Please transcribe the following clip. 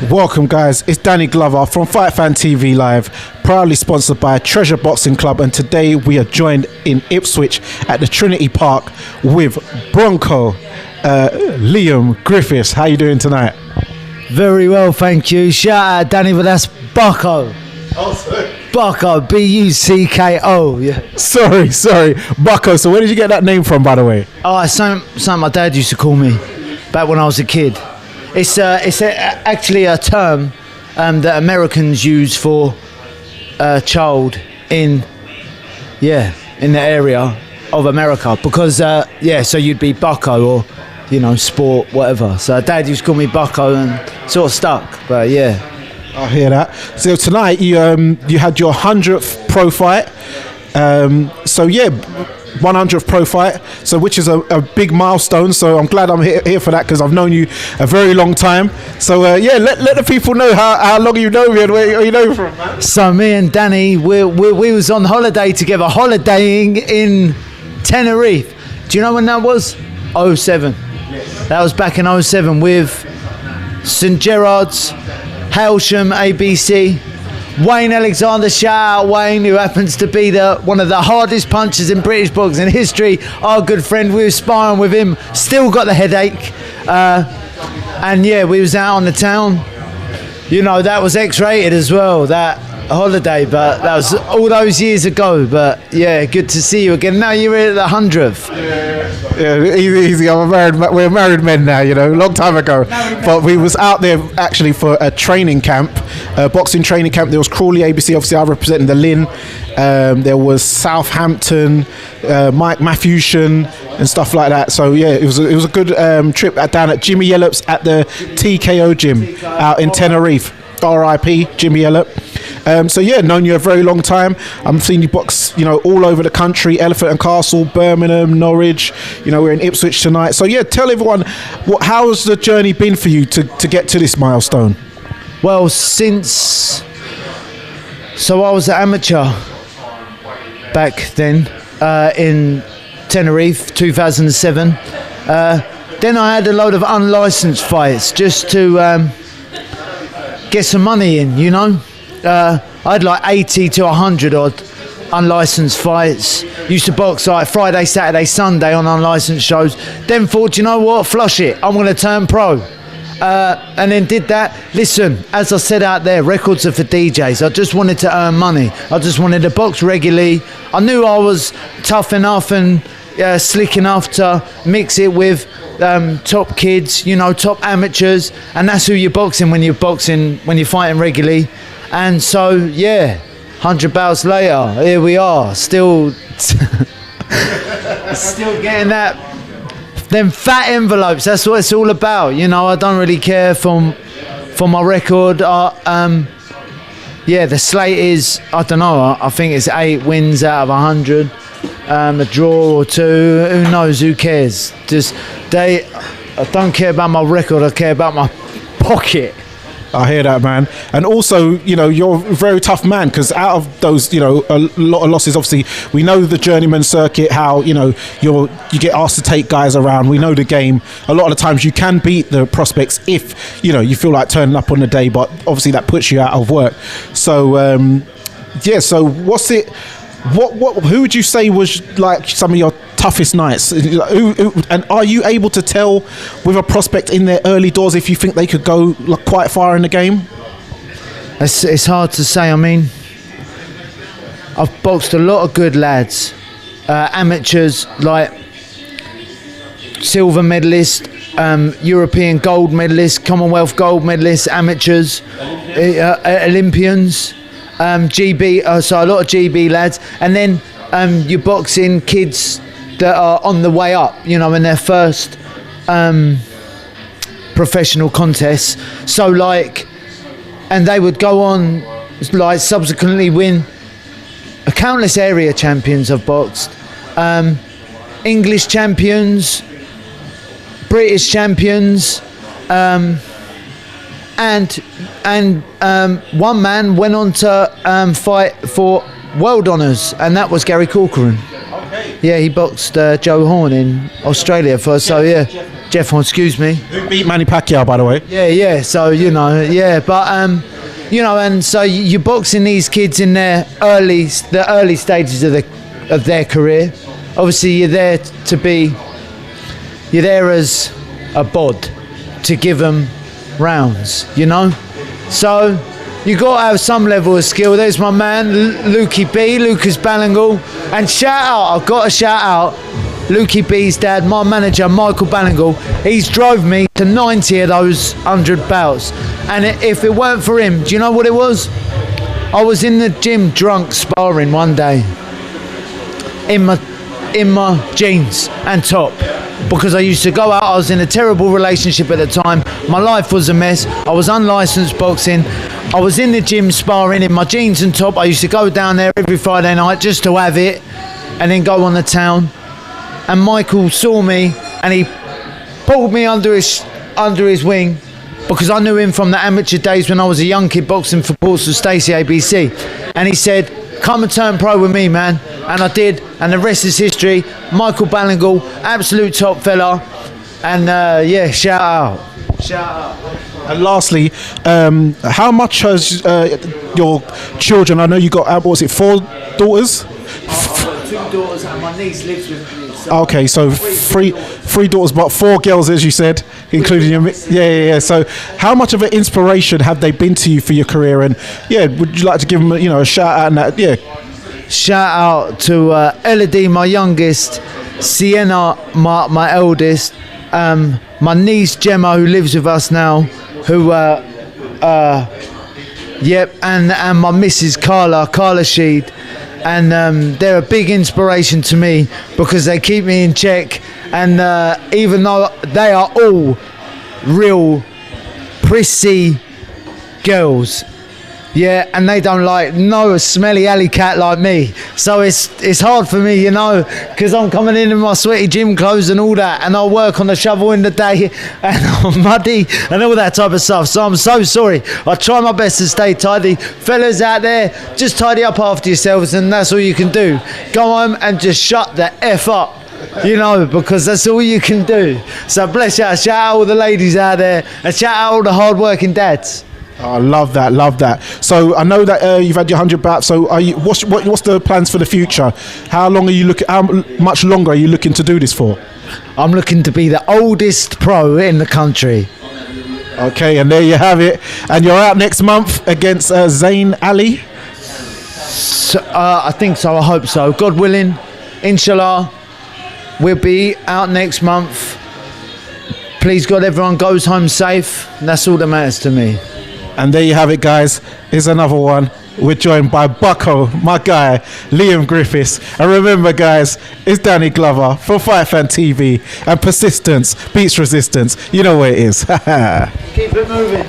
Welcome guys, it's Danny Glover from Fight Fan TV Live, proudly sponsored by Treasure Boxing Club, and today we are joined in Ipswich at the Trinity Park with Bronco, Liam Griffiths. How you doing tonight? Very well, thank you. Shout out Danny, but that's Bucko. Oh, sorry. Bucko, B-U-C-K-O. Yeah. Sorry, Bucko. So where did you get that name from, by the way? Oh, it's something my dad used to call me back when I was a kid. It's actually a term that Americans use for a child in the area of America, because so you'd be Bucko or sport, whatever. So dad used to call me Bucko and sort of stuck. But yeah, I hear that. So tonight you had your 100th pro fight. 100th pro fight, so which is a big milestone. So I'm glad I'm here for that, because I've known you a very long time. So let the people know how long you know me and where you know from, man. So me and Danny, we was on holiday together, holidaying in Tenerife. Do you know when that was? 07. Yes. That was back in 07 with St Gerard's, Hailsham, ABC. Wayne Alexander, shout out Wayne, who happens to be one of the hardest punchers in British boxing history. Our good friend, we were sparring with him, still got the headache. We was out on the town. That was X-rated as well, that holiday, but that was all those years ago. But yeah, good to see you again. Now you're at the 100th. Yeah, easy. We're married men now, long time ago. But we was out there actually for a training camp, a boxing training camp. There was Crawley ABC, obviously I representing the Lynn. There was Southampton, Mike Matthewson and stuff like that. So yeah, it was a good trip down at Jimmy Yellop's at the TKO gym out in Tenerife. R.I.P. Jimmy Yellop. Known you a very long time. I'm seeing you box, all over the country, Elephant and Castle, Birmingham, Norwich. We're in Ipswich tonight. So yeah, tell everyone, how's the journey been for you to get to this milestone? Well, I was an amateur back then in Tenerife, 2007. Then I had a load of unlicensed fights just to get some money in, I had like 80 to 100 odd unlicensed fights. Used to box like Friday, Saturday, Sunday on unlicensed shows. Then thought, flush it, I'm going to turn pro. And then did that. Listen, as I said out there, records are for DJs. I just wanted to earn money. I just wanted to box regularly. I knew I was tough enough and slick enough to mix it with top kids, top amateurs, and that's who you're boxing when you're fighting regularly. And so 100 bouts later, here we are, still getting them fat envelopes. That's what it's all about. I don't really care for my record. The slate is, I don't know, I think it's 8 wins out of 100. A draw or 2, who knows, who cares? I don't care about my record, I care about my pocket. I hear that, man. And also, you're a very tough man, because out of those, a lot of losses, obviously, we know the journeyman circuit, how, you get asked to take guys around. We know the game. A lot of the times you can beat the prospects if, you feel like turning up on the day, but obviously that puts you out of work. So, so what's it... Who would you say was like some of your toughest nights? And are you able to tell with a prospect in their early doors if you think they could go quite far in the game? It's hard to say. I mean, I've boxed a lot of good lads, amateurs like silver medalist, European gold medalist, Commonwealth gold medalist, amateurs, Olympians. GB, so a lot of GB lads, and then you're boxing kids that are on the way up, in their first professional contests. So and they would go on, subsequently win countless area champions I've boxed, English champions, British champions, and one man went on to fight for world honours, and that was Gary Corcoran. Okay. Yeah, he boxed Joe Horn in Australia for. So yeah, Jeff, excuse me. Who beat Manny Pacquiao, by the way? Yeah. So but and so you're boxing these kids in the early stages of their career. Obviously, you're there as a bod to give them rounds, So you got to have some level of skill. There's my man, Lucas Ballingal. And I've got to shout out Lukey B's dad, my manager, Michael Ballingal. He's drove me to 90 of those 100 bouts. And if it weren't for him, do you know what it was? I was in the gym drunk sparring one day in my jeans and top. Because I used to go out, I was in a terrible relationship at the time. My life was a mess. I was unlicensed boxing. I was in the gym sparring in my jeans and top. I used to go down there every Friday night just to have it and then go on the town. And Michael saw me and he pulled me under his wing because I knew him from the amateur days when I was a young kid boxing for Portsmouth Stacey ABC. And he said, come and turn pro with me, man. And I did, and the rest is history. Michael Ballingal, absolute top fella. And shout out. And lastly, how much has your children, I know you got, 4 daughters? I've got 2 daughters and my niece lives with me. So okay, so three daughters, but 4 girls, as you said, including your... Yeah. So how much of an inspiration have they been to you for your career? And, would you like to give them, a shout out and that? Yeah. Shout out to Elodie, my youngest, Sienna, my eldest, my niece Gemma, who lives with us now, who, and my missus Carla Sheed, and they're a big inspiration to me because they keep me in check, and even though they are all real prissy girls. Yeah, and they don't like no smelly alley cat like me. So it's hard for me, because I'm coming in my sweaty gym clothes and all that, and I'll work on the shovel in the day, and I'm muddy and all that type of stuff. So I'm so sorry. I try my best to stay tidy. Fellas out there, just tidy up after yourselves, and that's all you can do. Go home and just shut the F up. Because that's all you can do. So bless you. Shout out all the ladies out there, and shout out all the hard-working dads. I love that. So I know that you've had your 100 bouts. So what's the plans for the future? How much longer are you looking to do this for? I'm looking to be the oldest pro in the country. Okay, and there you have it. And you're out next month against Zayn Ali. So, I think so. I hope so. God willing, inshallah, we'll be out next month. Please God, everyone goes home safe. That's all that matters to me. And there you have it, guys. Here's another one. We're joined by Bucko, my guy, Liam Griffiths. And remember, guys, it's Danny Glover from Fight Fan TV. And persistence beats resistance. You know where it is. Keep it moving.